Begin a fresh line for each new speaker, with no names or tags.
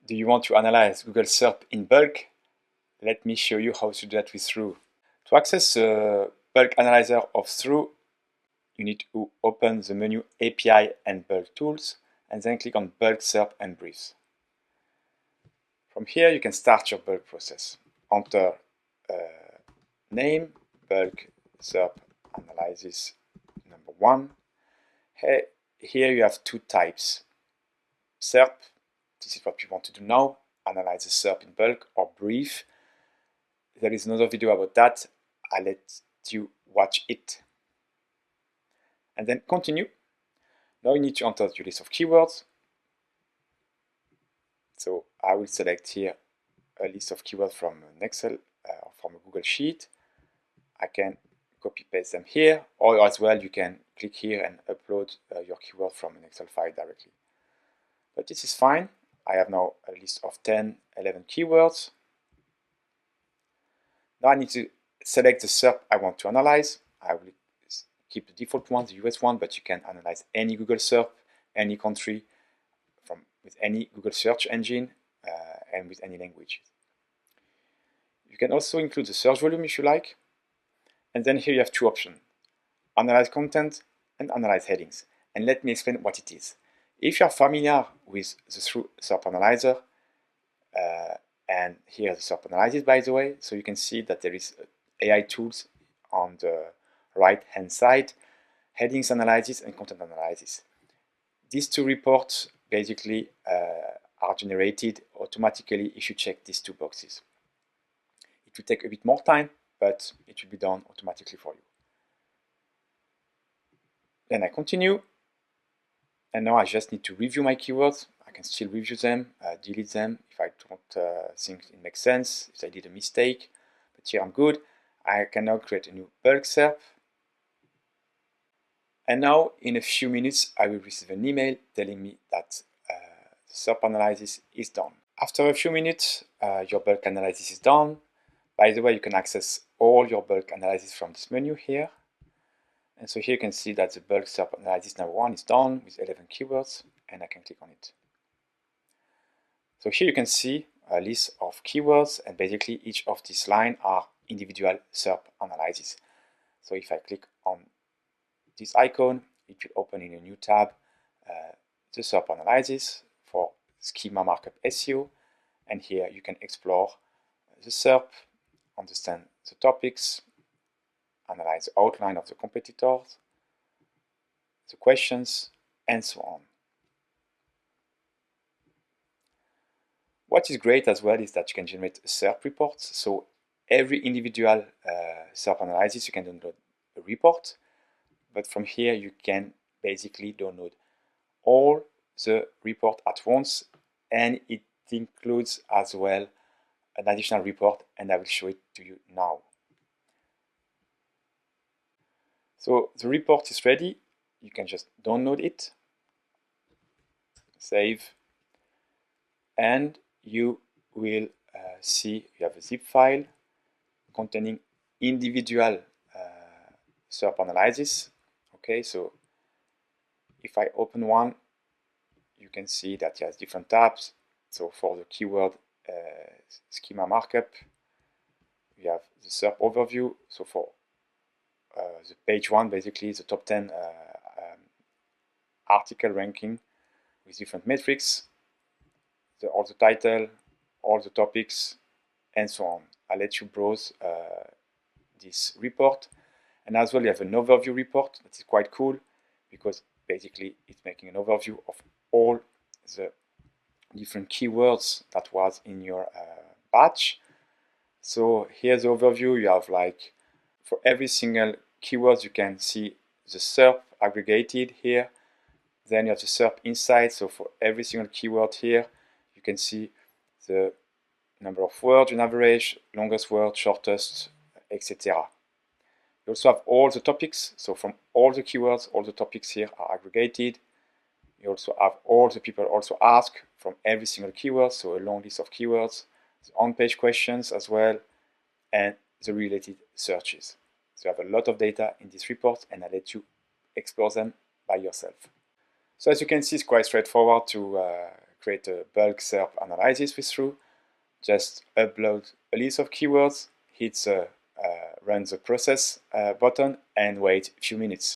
Do you want to analyze Google SERP in bulk? Let me show you how to do that with thruuu. To access the bulk analyzer of thruuu, you need to open the menu API and bulk tools and then click on bulk SERP and briefs. From here you can start your bulk process. Enter name, bulk SERP analysis number 1. Here you have two types. SERP, this is what we want to do now, analyze the SERP in bulk, or brief. There is another video about that, I'll let you watch it. And then continue. Now you need to enter your list of keywords. So I will select here a list of keywords from an Excel or from a Google Sheet. I can copy paste them here, or as well you can click here and upload your keyword from an Excel file directly. But this is fine. I have now a list of 10, 11 keywords. Now I need to select the SERP I want to analyze. I will keep the default one, the US one, but you can analyze any Google SERP, any country, with any Google search engine and with any language. You can also include the search volume if you like. And then here you have two options: analyze content and analyze headings. And let me explain what it is. If you are familiar with the thruuu SERP analyzer, and here the SERP analysis, by the way, so you can see that there is AI tools on the right hand side, headings analysis and content analysis. These two reports basically are generated automatically if you check these two boxes. It will take a bit more time, but it will be done automatically for you. Then I continue, and now I just need to review my keywords. I can still review them, delete them if I don't think it makes sense, if I did a mistake, but here I'm good. I can now create a new bulk SERP. And now in a few minutes I will receive an email telling me that the SERP analysis is done. After a few minutes your bulk analysis is done. By the way, you can access all your bulk analysis from this menu here. And so here you can see that the bulk SERP analysis number 1 is done with 11 keywords, and I can click on it. So here you can see a list of keywords, and basically each of these lines are individual SERP analysis. So if I click on this icon, it will open in a new tab the SERP analysis for schema markup SEO, and here you can explore the SERP, understand the topics, analyze the outline of the competitors, the questions, and so on. What is great as well is that you can generate SERP reports. So every individual SERP analysis, you can download a report, but from here you can basically download all the report at once, and it includes as well an additional report, and I will show it to you now. So the report is ready. You can just download it, save, and you will see you have a zip file containing individual SERP analysis. Okay, so if I open one, you can see that it has different tabs. So for the keyword schema markup, we have the SERP overview. So for the page 1, basically the top 10 article ranking with different metrics, all the title, all the topics, and so on. I'll let you browse this report. And as well, you have an overview report that is quite cool, because basically it's making an overview of all the different keywords that was in your batch. So here's the overview. You have, like, for every single keyword you can see the SERP aggregated here. Then you have the SERP insights. So for every single keyword here you can see the number of words in average, longest word, shortest, etc. You also have all the topics. So from all the keywords, all the topics here are aggregated. You also have all the people also ask from every single keyword, so a long list of keywords, the on-page questions as well, and the related searches. So you have a lot of data in this report, and I'll let you explore them by yourself. So as you can see, it's quite straightforward to create a bulk SERP analysis with thruuu. Just upload a list of keywords, hit the run the process button, and wait a few minutes.